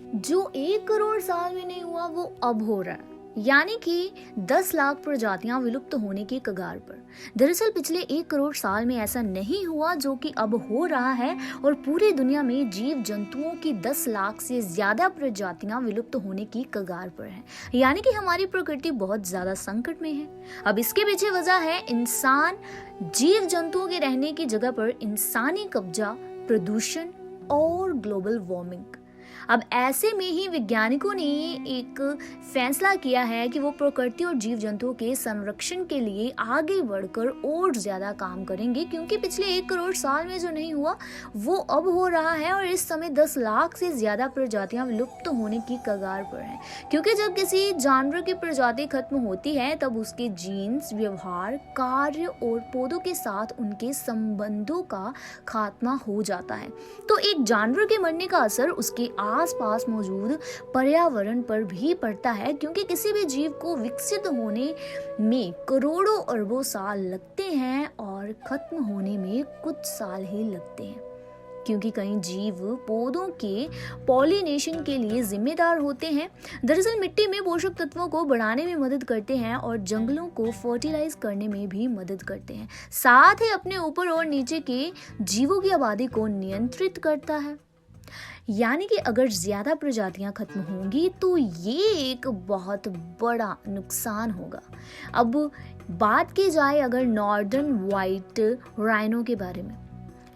जो 1 करोड़ साल में नहीं हुआ वो अब हो रहा है, यानी कि 10 लाख प्रजातियां विलुप्त होने के कगार पर। दरअसल पिछले 1 करोड़ साल में ऐसा नहीं हुआ जो कि अब हो रहा है, और पूरी दुनिया में जीव जंतुओं की 10 लाख से ज्यादा प्रजातियां विलुप्त होने की कगार पर हैं। यानी कि हमारी प्रकृति बहुत ज्यादा संकट में है। अब इसके पीछे वजह है इंसान, जीव जंतुओं के रहने की जगह पर इंसानी कब्जा, प्रदूषण और ग्लोबल वार्मिंग। अब ऐसे में ही वैज्ञानिकों ने एक फैसला किया है कि वो प्रकृति और जीव जंतुओं के संरक्षण के लिए आगे बढ़कर और ज्यादा काम करेंगे, क्योंकि पिछले 1 करोड़ साल में जो नहीं हुआ वो अब हो रहा है, और इस समय 10 लाख से ज्यादा प्रजातियां विलुप्त होने की कगार पर हैं। क्योंकि जब किसी जानवर की प्रजाति खत्म होती है तब उसके जीन्स, व्यवहार, कार्य और पौधों के साथ उनके संबंधों का खात्मा हो जाता है। तो एक जानवर के मरने का असर उसके आसपास मौजूद पर्यावरण पर भी पड़ता है, क्योंकि किसी भी जीव को विकसित होने में करोड़ों अरबों साल लगते हैं और खत्म होने में कुछ साल ही लगते हैं। क्योंकि कई जीव पौधों के पॉलिनेशन के लिए जिम्मेदार होते हैं। दरअसल मिट्टी में पोषक तत्वों को बढ़ाने में मदद करते हैं और जंगलों को फर्टिलाइज करने में भी मदद करते हैं। साथ ही अपने ऊपर और नीचे के जीवों की आबादी को नियंत्रित करता है। यानी कि अगर ज्यादा प्रजातियां खत्म होंगी तो ये एक बहुत बड़ा नुकसान होगा। अब बात की जाए अगर नॉर्दर्न व्हाइट राइनो के बारे में,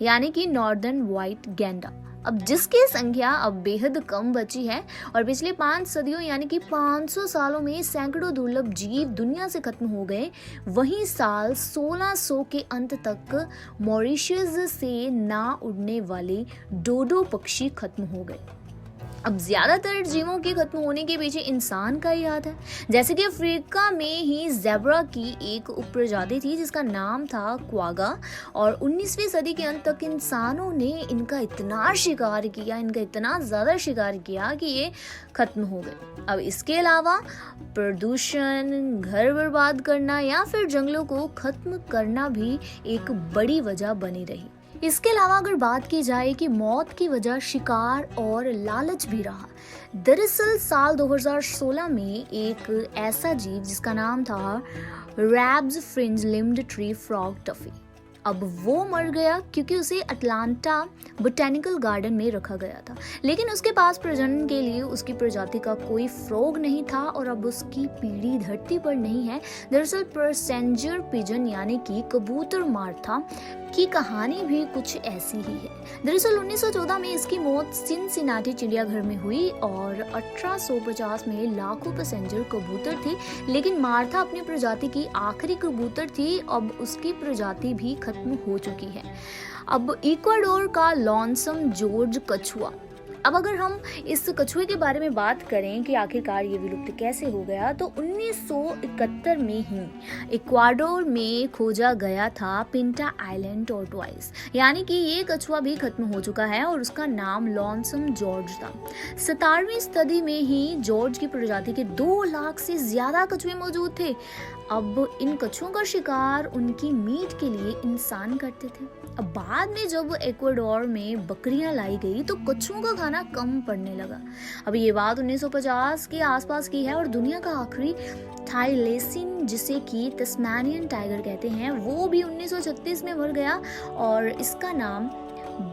यानी कि नॉर्दर्न व्हाइट गैंडा, अब जिसकी संख्या अब बेहद कम बची है, और पिछले 5 सदियों यानी कि 500 सालों में सैकड़ों दुर्लभ जीव दुनिया से खत्म हो गए। वहीं साल 1600 के अंत तक मॉरिशस से ना उड़ने वाले डोडो पक्षी खत्म हो गए। अब ज्यादातर जीवों के खत्म होने के पीछे इंसान का ही हाथ है। जैसे कि अफ्रीका में ही ज़ेब्रा की एक उपप्रजाति थी जिसका नाम था क्वागा, और 19वीं सदी के अंत तक इंसानों ने इनका इतना शिकार किया, इनका इतना ज्यादा शिकार किया कि ये खत्म हो गए। अब इसके अलावा प्रदूषण, घर बर्बाद करना या फिर जंगलों को खत्म करना भी एक बड़ी वजह बनी रही। इसके अलावा अगर बात की जाए कि मौत की वजह शिकार और लालच भी रहा। दरअसल साल 2016 में एक ऐसा जीव जिसका नाम था Rabbs fringe limbed tree frog Toughie, अब वो मर गया क्योंकि उसे अटलांटा बोटेनिकल गार्डन में रखा गया था, लेकिन उसके पास प्रजनन के लिए उसकी प्रजाति का कोई फ्रॉग नहीं था और अब उसकी पीढ़ी धरती पर नहीं है। दरअसल पैसेंजर पिजन यानी कि कबूतर मार्था की कहानी भी कुछ ऐसी ही है। दरअसल 1914 में इसकी मौत सिनसिनाटी चिड़ियाघर में हुई और 1850 में लाखों पैसेंजर कबूतर थे, लेकिन मार्था अपनी प्रजाति की आखिरी कबूतर थी। अब उसकी प्रजाति भी खत्म हो चुकी है। अब इक्वाडोर का लॉन्सम जॉर्ज कछुआ, अब अगर हम इस कछुए के बारे में बात करें कि आखिरकार ये विलुप्त कैसे हो गया, तो 1971 में ही इक्वाडोर में खोजा गया था पिंटा आइलैंड टॉर्टोइस, यानी कि ये कछुआ भी खत्म हो चुका है और उसका नाम लॉन्सम जॉर्ज था। 17वीं सदी में ही जॉर्ज की प्रजाति के 2 लाख से ज्यादा कछुए मौजूद थे। अब इन कछुओं का शिकार उनकी मीट के लिए इंसान करते थे। अब बाद में जब इक्वाडोर में बकरियां लाई गई तो कछुओं का खाना कम पड़ने लगा। अब ये बात 1950 के आसपास की है, और दुनिया का आखिरी थाईलेसिन, जिसे कि तस्मानियन टाइगर कहते हैं, वो भी 1936 में मर गया और इसका नाम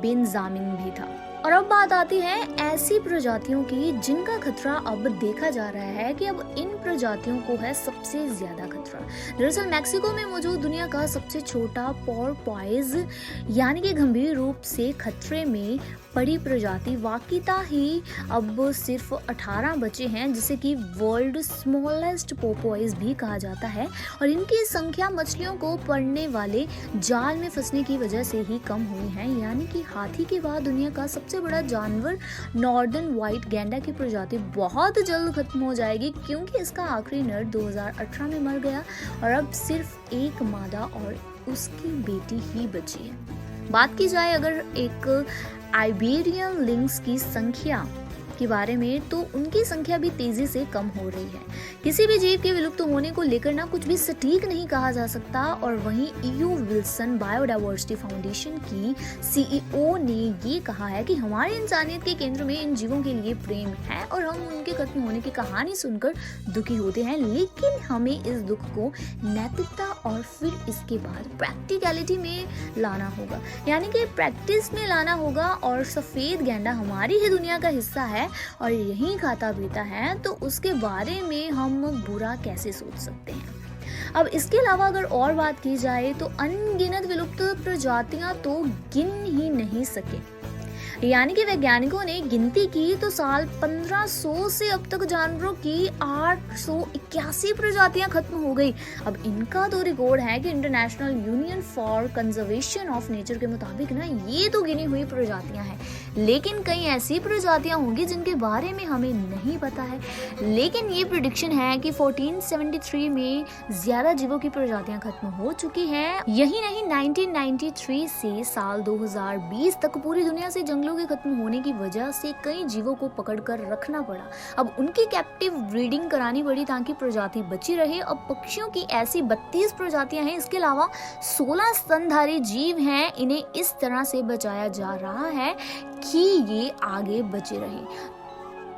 बेंजामिन भी था। और अब बात आती है ऐसी प्रजातियों की जिनका खतरा अब देखा जा रहा है कि अब इन प्रजातियों को है सबसे ज्यादा खतरा। दरअसल मैक्सिको में मौजूद दुनिया का सबसे छोटा पोर्पोइज, यानी कि गंभीर रूप से खतरे में पड़ी प्रजाति वाकिता ही अब सिर्फ 18 बचे हैं, जिसे कि वर्ल्ड स्मॉलेस्ट पोर्पोइज भी कहा जाता है, और इनकी संख्या मछलियों को पड़ने वाले जाल में फंसने की वजह से ही कम हुई है। यानी कि हाथी के बाद दुनिया का सबसे बड़ा जानवर नॉर्दर्न व्हाइट गैंडा की प्रजाति बहुत जल्द खत्म हो जाएगी, क्योंकि इसका आखिरी नर 2018 में मर गया और अब सिर्फ एक मादा और उसकी बेटी ही बची है। बात की जाए अगर एक आइबेरियन लिंक्स की संख्या, के बारे में, तो उनकी संख्या भी तेजी से कम हो रही है। किसी भी जीव के विलुप्त होने को लेकर ना कुछ भी सटीक नहीं कहा जा सकता। और वहीं ईयू विल्सन बायोडायवर्सिटी फाउंडेशन की सीईओ ने ये कहा है कि हमारे इंसानियत के केंद्र में इन जीवों के लिए प्रेम है और हम उनके खत्म होने की कहानी सुनकर दुखी होते हैं, लेकिन हमें इस दुख को नैतिकता और फिर इसके बाद प्रैक्टिकलिटी में लाना होगा, यानी कि प्रैक्टिस में लाना होगा। और सफेद गैंडा हमारी ही दुनिया का हिस्सा है और यही खाता पीता है, तो उसके बारे में हम बुरा कैसे सोच सकते हैं। अब इसके अलावा अगर और बात की जाए तो अनगिनत विलुप्त प्रजातियां तो गिन ही नहीं सके, यानी कि वैज्ञानिकों ने गिनती की तो साल 1500 से अब तक जानवरों की 881 प्रजातियां खत्म हो गई। अब इनका तो रिकॉर्ड है कि international union for conservation of nature के मुताबिक ना ये तो गिनी हुई प्रजातियां हैं, लेकिन कई ऐसी प्रजातियां होंगी जिनके बारे में हमें नहीं पता है। लेकिन ये प्रिडिक्शन है कि 1473 में ज्यादा जीवों की प्रजातियां खत्म हो चुकी हैं। यही नहीं, 1993 से साल 2020 तक पूरी दुनिया से जंगलों के खत्म होने की वजह से कई जीवों को पकड़कर रखना पड़ा। अब उनकी कैप्टिव ब्रीडिंग करानी पड़ी ताकि प्रजाति बची रहे। अब पक्षियों की ऐसी 32 प्रजातियां हैं, इसके अलावा 16 स्तनधारी जीव हैं। इन्हें इस तरह से बचाया जा रहा है कि ये आगे बचे रहे।